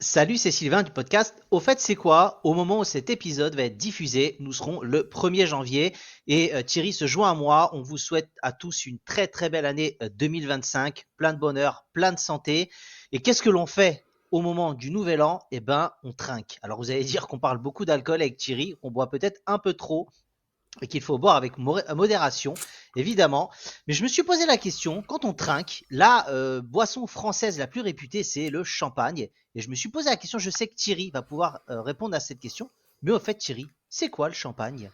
Salut, c'est Sylvain du podcast. Au fait, c'est quoi? Au moment où cet épisode va être diffusé, nous serons le 1er janvier et Thierry se joint à moi. On vous souhaite à tous une très très belle année 2025, plein de bonheur, plein de santé. Et qu'est-ce que l'on fait au moment du nouvel an? Eh ben, on trinque. Alors vous allez dire qu'on parle beaucoup d'alcool avec Thierry, on boit peut-être un peu trop, et qu'il faut boire avec modération, évidemment. Mais je me suis posé la question, quand on trinque, la boisson française la plus réputée, c'est le champagne. Et je me suis posé la question, je sais que Thierry va pouvoir répondre à cette question, mais au fait, Thierry, c'est quoi le champagne?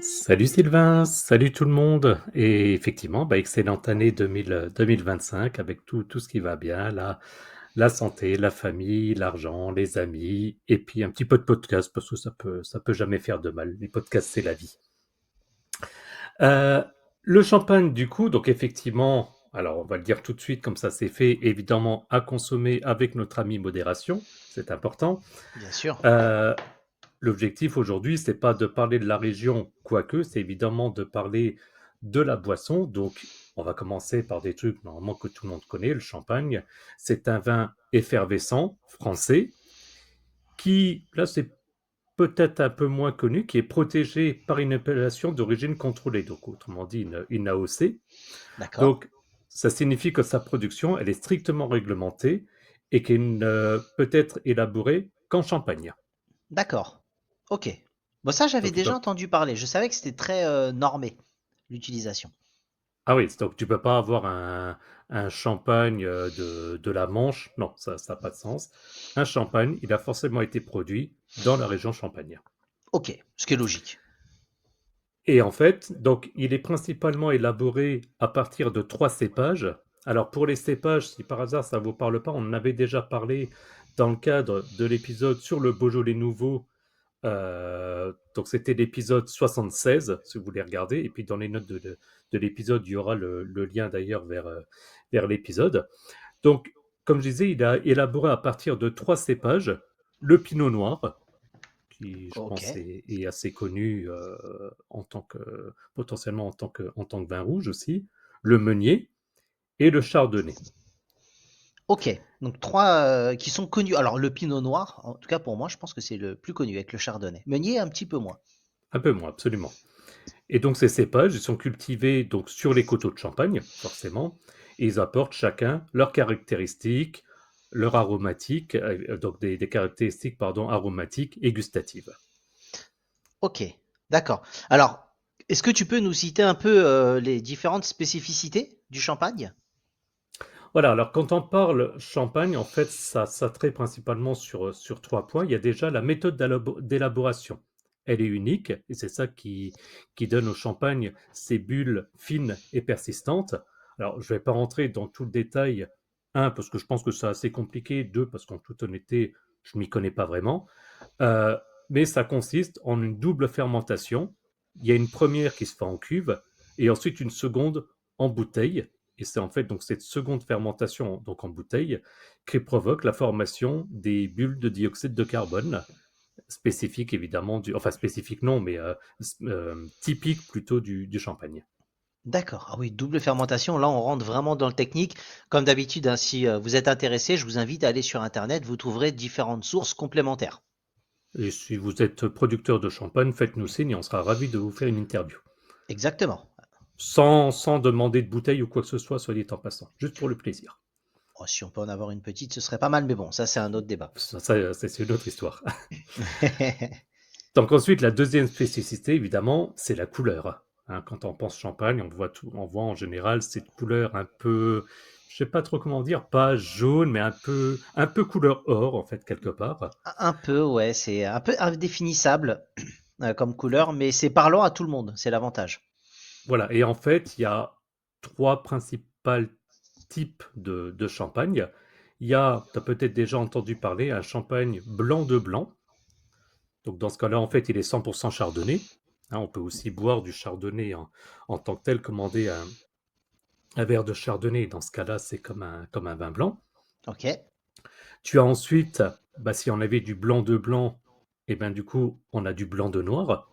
Salut Sylvain, salut tout le monde. Et effectivement, excellente année 2025 avec tout ce qui va bien, la santé, la famille, l'argent, les amis, et puis un petit peu de podcast parce que ça peut jamais faire de mal. Les podcasts, c'est la vie. Euh, le champagne, du coup, donc effectivement, alors on va le dire tout de suite comme ça c'est fait, évidemment à consommer avec notre ami modération, c'est important. Bien sûr. Euh, L'objectif aujourd'hui, c'est pas de parler de la région, quoique, c'est évidemment de parler de la boisson. Donc, on va commencer par des trucs normalement que tout le monde connaît. Le champagne, c'est un vin effervescent français qui, là, c'est peut-être un peu moins connu, qui est protégé par une appellation d'origine contrôlée, donc autrement dit une AOC. D'accord. Donc, ça signifie que sa production, elle est strictement réglementée et qu'elle ne peut être élaborée qu'en Champagne. D'accord. Ok. Bon, ça, j'avais Donc, il déjà peut entendu parler. Je savais que c'était très normé, l'utilisation. Ah oui, donc tu peux pas avoir un champagne de la Manche. Non, ça n'a pas de sens. Un champagne, il a forcément été produit dans la région Champagne. Ok, ce qui est logique. Et en fait, donc, il est principalement élaboré à partir de trois cépages. Alors, pour les cépages, si par hasard ça ne vous parle pas, on en avait déjà parlé dans le cadre de l'épisode sur le Beaujolais nouveau. Donc, c'était l'épisode 76, si vous voulez regarder. Et puis, dans les notes de l'épisode, il y aura le lien d'ailleurs vers l'épisode. Donc, comme je disais, il a élaboré à partir de trois cépages. Le pinot noir, qui je Ok. pense est assez connu en tant que, potentiellement en tant que vin rouge aussi. Le meunier et le chardonnay. Ok, donc trois qui sont connus. Alors le pinot noir, en tout cas pour moi, je pense que c'est le plus connu avec le chardonnay. Meunier un petit peu moins. Un peu moins, absolument. Et donc ces cépages, ils sont cultivés donc sur les coteaux de Champagne, forcément, et ils apportent chacun leurs caractéristiques, leurs aromatiques, donc des caractéristiques pardon, aromatiques et gustatives. Ok, d'accord. Alors, est-ce que tu peux nous citer un peu les différentes spécificités du champagne? Voilà, alors quand on parle champagne, en fait, ça traite principalement sur trois points. Il y a déjà la méthode d'élaboration. Elle est unique, et c'est ça qui donne au champagne ces bulles fines et persistantes. Alors, je ne vais pas rentrer dans tout le détail. Un, parce que je pense que c'est assez compliqué. Deux, parce qu'en toute honnêteté, je ne m'y connais pas vraiment. Euh, mais ça consiste en une double fermentation. Il y a une première qui se fait en cuve, et ensuite une seconde en bouteille. Et c'est en fait donc cette seconde fermentation donc en bouteille qui provoque la formation des bulles de dioxyde de carbone, spécifiques évidemment enfin spécifiques non, mais typiques plutôt du champagne. D'accord. Ah oui, double fermentation. Là, on rentre vraiment dans le technique. Comme d'habitude, hein, si vous êtes intéressé, je vous invite à aller sur Internet. Vous trouverez différentes sources complémentaires. Et si vous êtes producteur de champagne, faites-nous signe et on sera ravis de vous faire une interview. Exactement. Sans demander de bouteille ou quoi que ce soit, soit dit en passant, juste pour le plaisir. Oh, si on peut en avoir une petite, ce serait pas mal, mais bon, ça c'est un autre débat. C'est une autre histoire. Donc ensuite, la deuxième spécificité, évidemment, c'est la couleur. Hein, quand on pense champagne, on voit en général cette couleur un peu, je sais pas trop comment dire, pas jaune, mais un peu couleur or, en fait, quelque part. Un peu, ouais, c'est un peu indéfinissable comme couleur, mais c'est parlant à tout le monde, c'est l'avantage. Voilà. Et en fait, il y a trois principaux types de champagne. Il y a, tu as peut-être déjà entendu parler, un champagne blanc de blanc. Donc dans ce cas-là, en fait, il est 100% chardonnay. Hein, on peut aussi boire du chardonnay en tant que tel, commander un verre de chardonnay. Dans ce cas-là, c'est comme un vin blanc. Ok. Tu as ensuite, bah, si on avait du blanc de blanc, et ben du coup, on a du blanc de noir.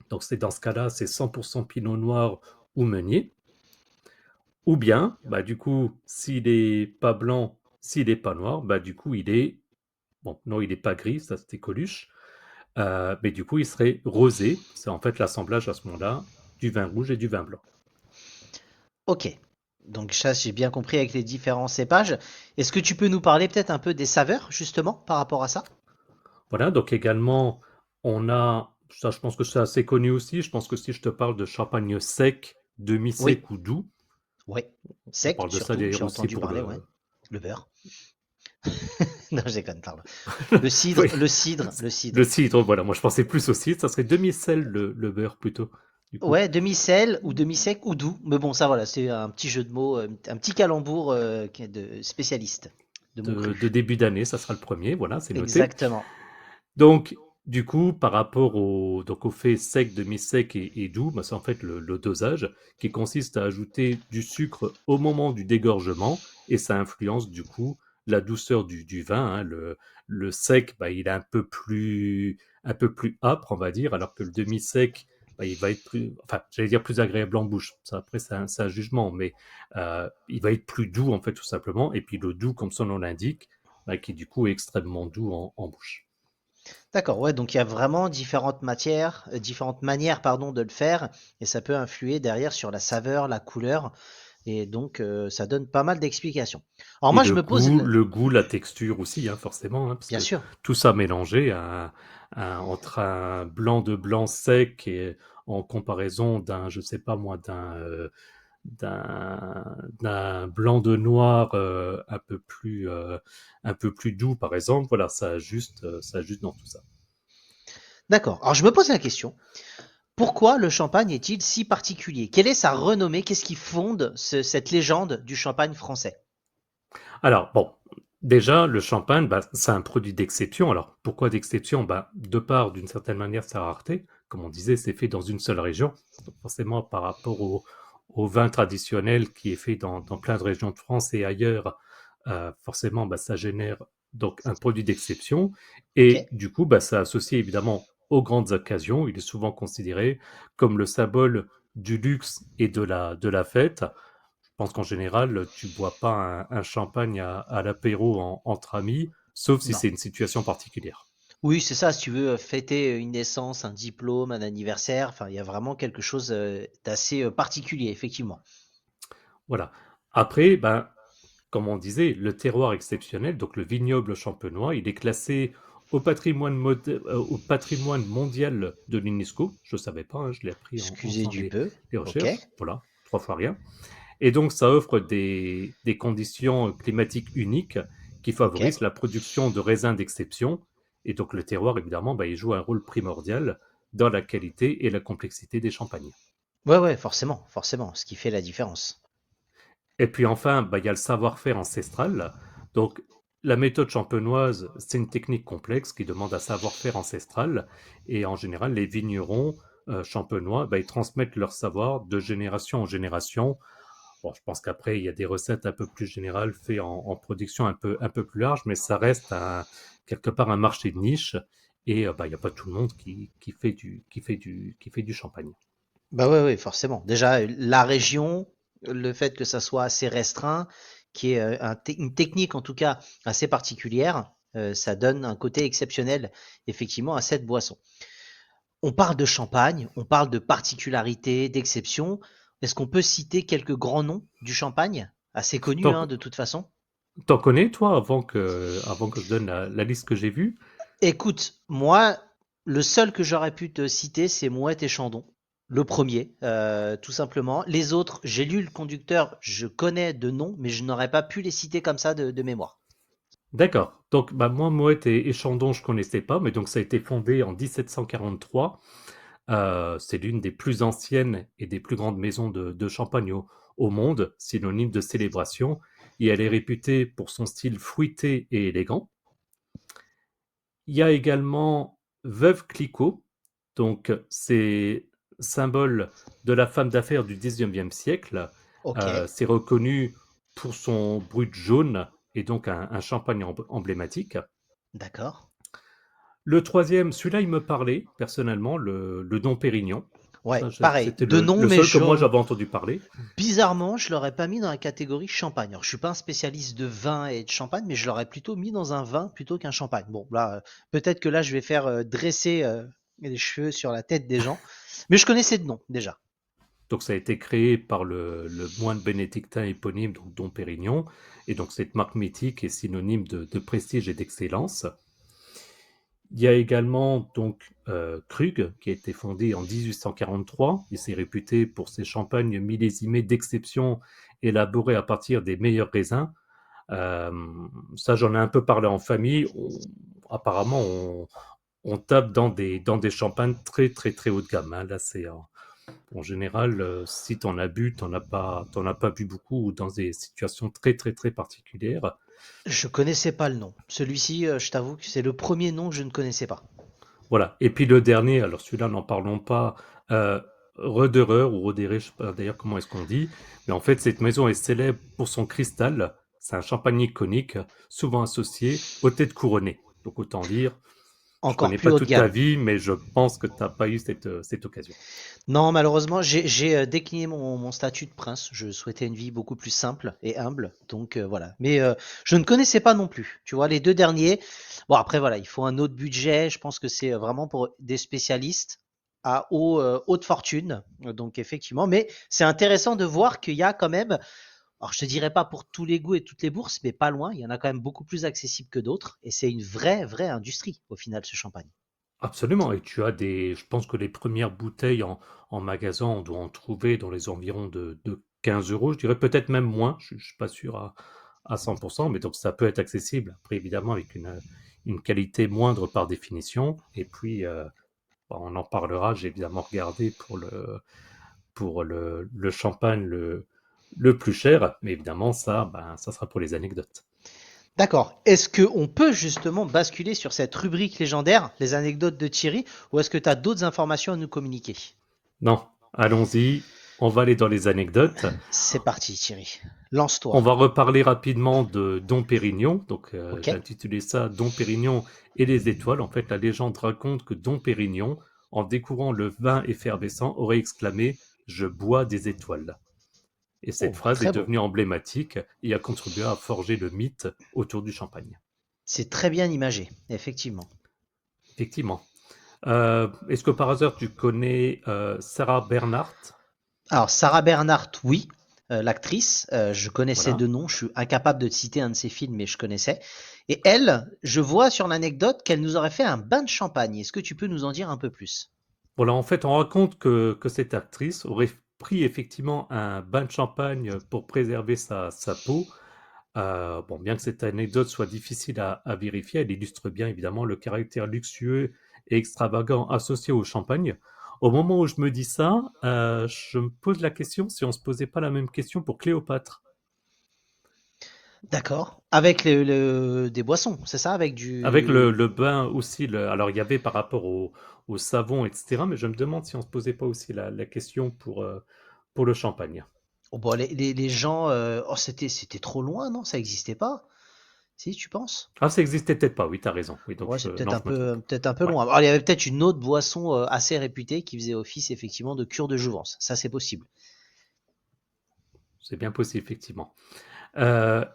Donc c'est dans ce cas-là, c'est 100% pinot noir ou meunier. Ou bien, bah, du coup, s'il est pas blanc, s'il est pas noir, bah, du coup, il est, bon, non, il est pas gris, ça c'était Coluche, mais du coup, il serait rosé. C'est en fait l'assemblage à ce moment-là du vin rouge et du vin blanc. Ok. Donc ça, j'ai bien compris avec les différents cépages. Est-ce que tu peux nous parler peut-être un peu des saveurs, justement, par rapport à ça? Voilà, donc également, on a, ça je pense que c'est assez connu aussi, je pense que si je te parle de champagne sec, Oui. demi-sec ou doux, Oui. on Sec, parle de ça surtout, d'ailleurs j'ai aussi entendu pour parler, ouais. le... Le beurre. Non, je déconne, pardon. Le Oui, cidre, le cidre, le le cidre. cidre, voilà, moi je pensais plus au cidre, ça serait demi-sel le beurre plutôt, du coup. Ouais, demi-sel ou demi-sec ou doux. Mais bon, ça voilà, c'est un petit jeu de mots, un petit calembour qui est de spécialiste de mots De crus. début d'année, ça sera le premier, voilà, c'est noté. Exactement. Donc, du coup, par rapport au fait sec, demi-sec et doux, bah, c'est en fait le dosage qui consiste à ajouter du sucre au moment du dégorgement et ça influence du coup la douceur du vin, hein. Le sec, bah, il est un peu plus âpre, on va dire, alors que le demi-sec, bah, il va être plus, enfin, j'allais dire plus agréable en bouche. Ça, après, c'est un jugement, mais il va être plus doux, en fait, tout simplement. Et puis le doux, comme son nom l'indique, bah, qui du coup est extrêmement doux en bouche. D'accord, ouais, donc il y a vraiment différentes matières, différentes manières, pardon, de le faire, et ça peut influer derrière sur la saveur, la couleur, et donc ça donne pas mal d'explications. Alors Et moi, je me pose, le goût, la texture aussi, hein, forcément, hein, parce bien que sûr, tout ça mélangé entre un blanc de blanc sec et en comparaison d'un, je sais pas moi, d'un blanc de noir un peu plus doux, par exemple, voilà, ça ajuste dans tout ça. d'accord. Alors je me pose la question, pourquoi le champagne est-il si particulier? Quelle est sa renommée? Qu'est-ce qui fonde cette légende du champagne français? Alors, bon, déjà, le champagne, bah, c'est un produit d'exception. Alors, pourquoi d'exception? Bah, de par, d'une certaine manière, sa rareté. Comme on disait, c'est fait dans une seule région. Donc, forcément, par rapport au vin traditionnel qui est fait dans plein de régions de France et ailleurs, forcément, bah, ça génère donc un produit d'exception. Ok? Et du coup, bah, ça associe évidemment aux grandes occasions. Il est souvent considéré comme le symbole du luxe et de la fête. Je pense qu'en général, tu bois pas un champagne à l'apéro entre amis, sauf si Non. c'est une situation particulière. Oui, c'est ça, si tu veux fêter une naissance, un diplôme, un anniversaire, enfin, il y a vraiment quelque chose d'assez particulier, effectivement. Voilà. Après, ben, comme on disait, le terroir exceptionnel, donc le vignoble champenois, il est classé au patrimoine mondial de l'UNESCO. Je ne savais pas, hein, je l'ai appris en Excusez faisant du peu. les Ok, recherches. Voilà, trois fois rien. Et donc, ça offre des conditions climatiques uniques qui ok. favorisent la production de raisins d'exception. Et donc, le terroir, évidemment, bah, il joue un rôle primordial dans la qualité et la complexité des champagnes. Ouais, ouais, forcément, forcément, ce qui fait la différence. Et puis enfin, bah, il y a le savoir-faire ancestral. Donc, la méthode champenoise, c'est une technique complexe qui demande un savoir-faire ancestral. Et en général, les vignerons champenois, bah, ils transmettent leur savoir de génération en génération. Bon, je pense qu'après, il y a des recettes un peu plus générales faites en production un peu plus large, mais ça reste quelque part un marché de niche. Et bah, il n'y a pas tout le monde qui fait du champagne. Bah ouais, ouais, forcément. Déjà, la région, le fait que ça soit assez restreint, qui est une technique en tout cas assez particulière, ça donne un côté exceptionnel effectivement à cette boisson. On parle de champagne, on parle de particularité, d'exception. Est-ce qu'on peut citer quelques grands noms du champagne? Assez connus, T'en, hein, de toute façon. t'en connais, toi, avant que je donne la liste que j'ai vue? Écoute, moi, le seul que j'aurais pu te citer, c'est Mouette et Chandon. Le premier, tout simplement. Les autres, j'ai lu le conducteur, je connais de nom, mais je n'aurais pas pu les citer comme ça de mémoire. D'accord. Donc, bah, moi, Moët et Chandon, je connaissais pas, mais donc ça a été fondé en 1743. C'est l'une des plus anciennes et des plus grandes maisons de champagne au monde, synonyme de célébration, et elle est réputée pour son style fruité et élégant. Il y a également Veuve Clicquot, donc c'est symbole de la femme d'affaires du 19e siècle. Ok, C'est reconnu pour son brut jaune et donc un champagne emblématique. d'accord. Le troisième, celui-là, il me parlait personnellement, le Dom Pérignon. Ouais, Ça, pareil, c'était de nom, le mais seul que moi j'avais entendu parler. bizarrement, je l'aurais pas mis dans la catégorie champagne. Alors, je suis pas un spécialiste de vin et de champagne, mais je l'aurais plutôt mis dans un vin plutôt qu'un champagne. Bon, là, peut-être que là, je vais faire dresser les cheveux sur la tête des gens, mais je connaissais de nom déjà. Donc ça a été créé par le moine bénédictin éponyme, donc Dom Pérignon. Et donc cette marque mythique est synonyme de prestige et d'excellence. Il y a également donc Krug, qui a été fondé en 1843. Il s'est réputé pour ses champagnes millésimés d'exception, élaborés à partir des meilleurs raisins. Euh, Ça, j'en ai un peu parlé en famille. Apparemment, on tape dans des champagnes très très très haut de gamme, hein. Là, c'est en général, si tu en as bu, t'en as pas bu beaucoup ou dans des situations très très très particulières. Je connaissais pas le nom. Celui-ci, je t'avoue que c'est le premier nom que je ne connaissais pas. Voilà. Et puis le dernier, alors celui-là, n'en parlons pas. Euh, Roederer ou Roederer, je sais pas d'ailleurs comment est-ce qu'on dit, mais en fait cette maison est célèbre pour son cristal. C'est un champagne iconique, souvent associé aux têtes couronnées. Donc autant dire, je Encore connais plus pas haut de toute ta gamme. vie, mais je pense que tu n'as pas eu cette occasion. Non, malheureusement, j'ai décliné mon statut de prince. Je souhaitais une vie beaucoup plus simple et humble. Donc voilà. Mais je ne connaissais pas non plus. Tu vois, les deux derniers. Bon, après, voilà, il faut un autre budget. Je pense que c'est vraiment pour des spécialistes à haute fortune. Donc effectivement, mais c'est intéressant de voir qu'il y a quand même. Alors, je te dirais pas pour tous les goûts et toutes les bourses, mais pas loin. Il y en a quand même beaucoup plus accessibles que d'autres. Et c'est une vraie industrie au final, ce champagne. Absolument, et tu as je pense que les premières bouteilles en magasin, on doit en trouver dans les environs de 15 euros, je dirais peut-être même moins, je ne suis pas sûr à 100%, mais donc ça peut être accessible, après évidemment avec une qualité moindre par définition, et puis on en parlera, j'ai évidemment regardé pour le champagne le plus cher, mais évidemment ça, ben, ça sera pour les anecdotes. D'accord. Est-ce qu'on peut justement basculer sur cette rubrique légendaire, les anecdotes de Thierry, ou est-ce que tu as d'autres informations à nous communiquer? Non, allons-y, on va aller dans les anecdotes. C'est parti, Thierry. On Lance-toi. va reparler rapidement de Dom Pérignon. Donc, Ok. j'ai intitulé ça Dom Pérignon et les étoiles. En fait, la légende raconte que Dom Pérignon, en découvrant le vin effervescent, aurait exclamé: Je bois des étoiles. Et cette Oh, phrase est très beau. devenue emblématique et a contribué à forger le mythe autour du champagne. C'est très bien imagé, effectivement. Effectivement. Est-ce que par hasard tu connais Sarah Bernhardt? Alors, Sarah Bernhardt, oui, l'actrice, je connaissais Voilà. de nom, je suis incapable de citer un de ses films, mais je connaissais. Et elle, je vois sur l'anecdote qu'elle nous aurait fait un bain de champagne. Est-ce que tu peux nous en dire un peu plus? Voilà, en fait, on raconte que cette actrice aurait pris effectivement un bain de champagne pour préserver sa peau. Bon, bien que cette anecdote soit difficile à vérifier, elle illustre bien évidemment le caractère luxueux et extravagant associé au champagne. Au moment où je me dis ça, je me pose la question si on se posait pas la même question pour Cléopâtre. D'accord. Avec des boissons, c'est ça? Avec Avec du... le bain aussi, alors il y avait par rapport au savon, etc. Mais je me demande si on se posait pas aussi la question pour le champagne. Oh, bon, les gens... oh, c'était trop loin, non? Ça existait pas? Si, tu penses? Ah, ça existait peut-être pas, oui, t'as raison. Oui, donc Ouais, c'est non, je me trompe. peut-être un peu Ouais, loin. Alors, il y avait peut-être une autre boisson assez réputée qui faisait office effectivement de cure de jouvence. Ça, c'est possible. c'est bien possible, effectivement. Euh,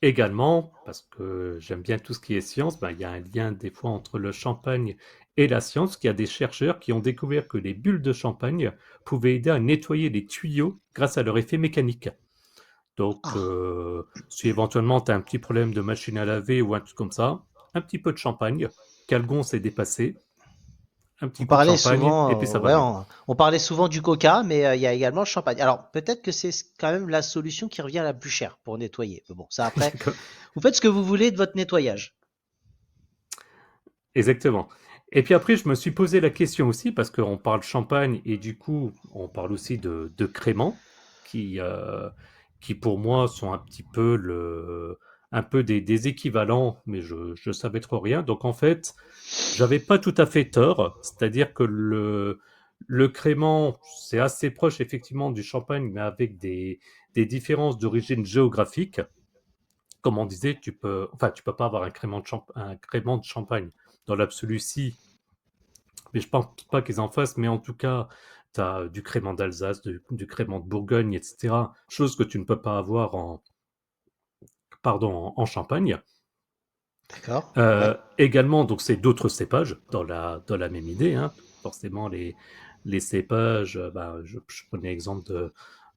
Également, parce que j'aime bien tout ce qui est science, ben, il y a un lien des fois entre le champagne et la science, qu'il y a des chercheurs qui ont découvert que les bulles de champagne pouvaient aider à nettoyer les tuyaux grâce à leur effet mécanique. Donc, Ah, si éventuellement tu as un petit problème de machine à laver ou un truc comme ça, un petit peu de champagne, Calgon s'est dépassé, un on petit coup de parlait champagne, souvent, et puis ça va ouais, mieux. on parlait souvent du coca, mais il y a également le champagne. Alors, peut-être que c'est quand même la solution qui revient la plus chère pour nettoyer. Mais bon, ça après, vous faites ce que vous voulez de votre nettoyage. Exactement. Et puis après, je me suis posé la question aussi, parce qu'on parle champagne et du coup, on parle aussi de créments, qui, euh, qui pour moi sont un petit peu un peu des équivalents, mais je savais trop rien. Donc en fait, j'avais pas tout à fait tort, c'est-à-dire que Le crément, c'est assez proche effectivement du champagne, mais avec des différences d'origine géographique. Comme on disait, tu peux pas avoir un crément de champagne. Dans l'absolu, si, mais je pense pas qu'ils en fassent, mais en tout cas, tu as du crément d'Alsace, du crément de Bourgogne, etc. Chose que tu ne peux pas avoir en Champagne. D'accord. Ouais. Également, donc c'est d'autres cépages dans la même idée, hein. Forcément, les cépages, je prenais l'exemple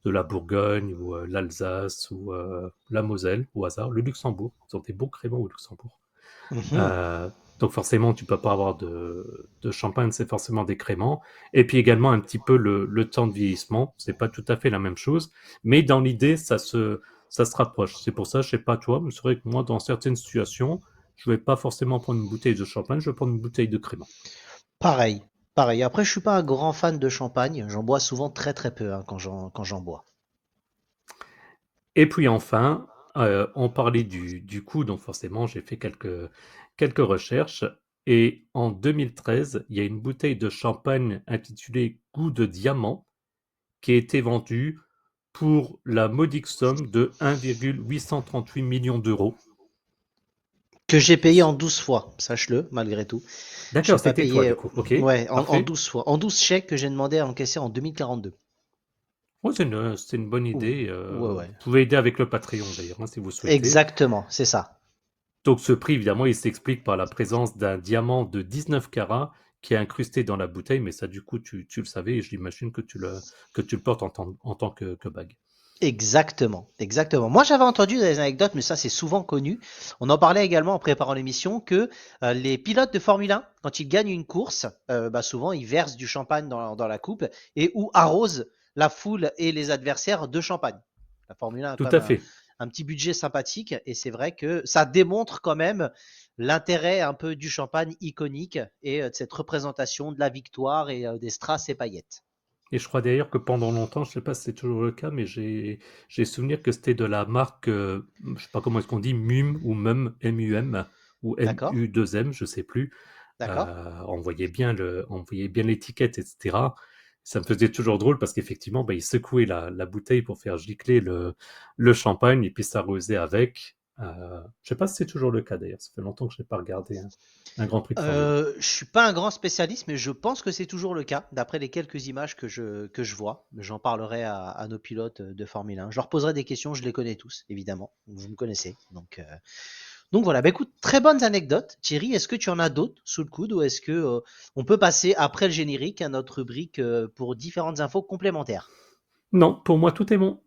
de la Bourgogne ou l'Alsace ou la Moselle au hasard, le Luxembourg. Ils ont des bons créments au Luxembourg. Mhm. Euh, donc forcément, tu peux pas avoir de champagne, c'est forcément des créments. Et puis également un petit peu le temps de vieillissement, c'est pas tout à fait la même chose, mais dans l'idée, ça se rapproche. C'est pour ça, je sais pas toi, mais c'est vrai que moi, dans certaines situations, je vais pas forcément prendre une bouteille de champagne, je vais prendre une bouteille de crément. Pareil. Pareil. Après, je suis pas un grand fan de champagne. J'en bois souvent très très peu hein, quand j'en bois. Et puis enfin, on parlait du coût, donc forcément, j'ai fait quelques recherches. Et en 2013, il y a une bouteille de champagne intitulée Goût de diamant qui a été vendue pour la modique somme de 1,838 millions d'euros. Que j'ai payé en 12 fois, sache-le, malgré tout. D'accord, J'ai pas c'était toi payé, du coup. Ok, ouais, en parfait. 12 fois. En 12 chèques que j'ai demandé à encaisser en 2042. Ouais, c'est une bonne Ouh, idée. ouais, Vous ouais. pouvez aider avec le Patreon d'ailleurs, hein, si vous souhaitez. Exactement, c'est ça. Donc ce prix, évidemment, il s'explique par la présence d'un diamant de 19 carats qui est incrusté dans la bouteille, mais ça, du coup, tu le savais et je l'imagine que tu le portes en tant que bague. Exactement, exactement. Moi, j'avais entendu des anecdotes, mais ça, c'est souvent connu. On en parlait également en préparant l'émission que les pilotes de Formule 1, quand ils gagnent une course, souvent, ils versent du champagne dans la coupe et ou arrosent la foule et les adversaires de champagne. La Formule 1 a Tout quand à même fait. un petit budget sympathique et c'est vrai que ça démontre quand même l'intérêt un peu du champagne iconique et de cette représentation de la victoire et des strass et paillettes. Et je crois d'ailleurs que pendant longtemps, je sais pas si c'est toujours le cas, mais j'ai souvenir que c'était de la marque, je sais pas comment est-ce qu'on dit, MUM ou MUM, M-U-M, ou D'accord? M-U-2-M, je sais plus. D'accord? On voyait bien l'étiquette, etc. Ça me faisait toujours drôle parce qu'effectivement, bah, il secouait la bouteille pour faire gicler le champagne et puis s'arroser avec. Je sais pas si c'est toujours le cas d'ailleurs. Ça fait longtemps que je n'ai pas regardé un Grand Prix de Formule 1. Je suis pas un grand spécialiste, mais je pense que c'est toujours le cas, d'après les quelques images que je vois. J'en parlerai à nos pilotes de Formule 1. Je leur poserai des questions, je les connais tous, évidemment. Vous me connaissez. Donc voilà, bah, écoute, très bonnes anecdotes. Thierry, est-ce que tu en as d'autres sous le coude ou est-ce que on peut passer après le générique à notre rubrique pour différentes infos complémentaires? Non, pour moi, tout est bon.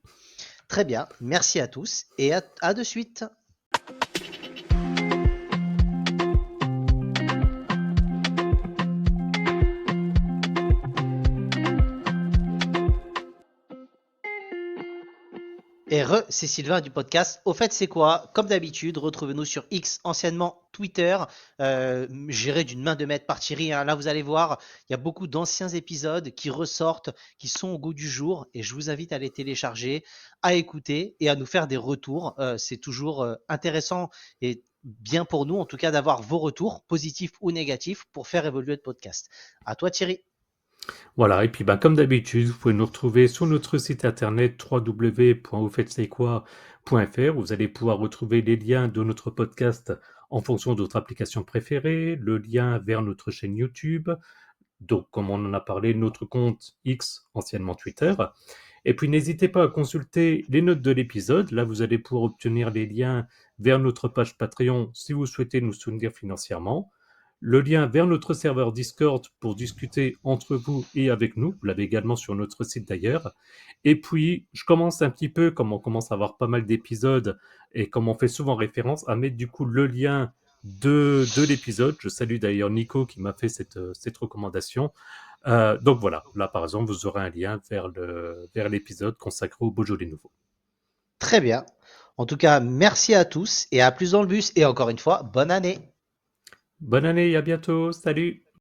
Très bien, merci à tous et à de suite. Et c'est Sylvain du podcast. Au fait, c'est quoi? Comme d'habitude, retrouvez-nous sur X, anciennement Twitter, géré d'une main de maître par Thierry, hein. Là, vous allez voir, il y a beaucoup d'anciens épisodes qui ressortent, qui sont au goût du jour, et je vous invite à les télécharger, à écouter et à nous faire des retours. C'est toujours intéressant et bien pour nous, en tout cas, d'avoir vos retours, positifs ou négatifs, pour faire évoluer le podcast. À toi, Thierry. Voilà, et puis bah, comme d'habitude, vous pouvez nous retrouver sur notre site internet www.aufaites-c'est-quoi.fr. Vous allez pouvoir retrouver les liens de notre podcast en fonction de votre application préférée, le lien vers notre chaîne YouTube, donc comme on en a parlé, notre compte X, anciennement Twitter. Et puis n'hésitez pas à consulter les notes de l'épisode. Là, vous allez pouvoir obtenir les liens vers notre page Patreon si vous souhaitez nous soutenir financièrement. Le lien vers notre serveur Discord pour discuter entre vous et avec nous. Vous l'avez également sur notre site d'ailleurs. Et puis, je commence un petit peu, comme on commence à avoir pas mal d'épisodes et comme on fait souvent référence, à mettre du coup le lien de l'épisode. Je salue d'ailleurs Nico qui m'a fait cette recommandation. Donc voilà, là par exemple, vous aurez un lien vers l'épisode consacré au Beaujolais nouveau. Très bien. En tout cas, merci à tous et à plus dans le bus. Et encore une fois, bonne année. Bonne année et à bientôt, salut!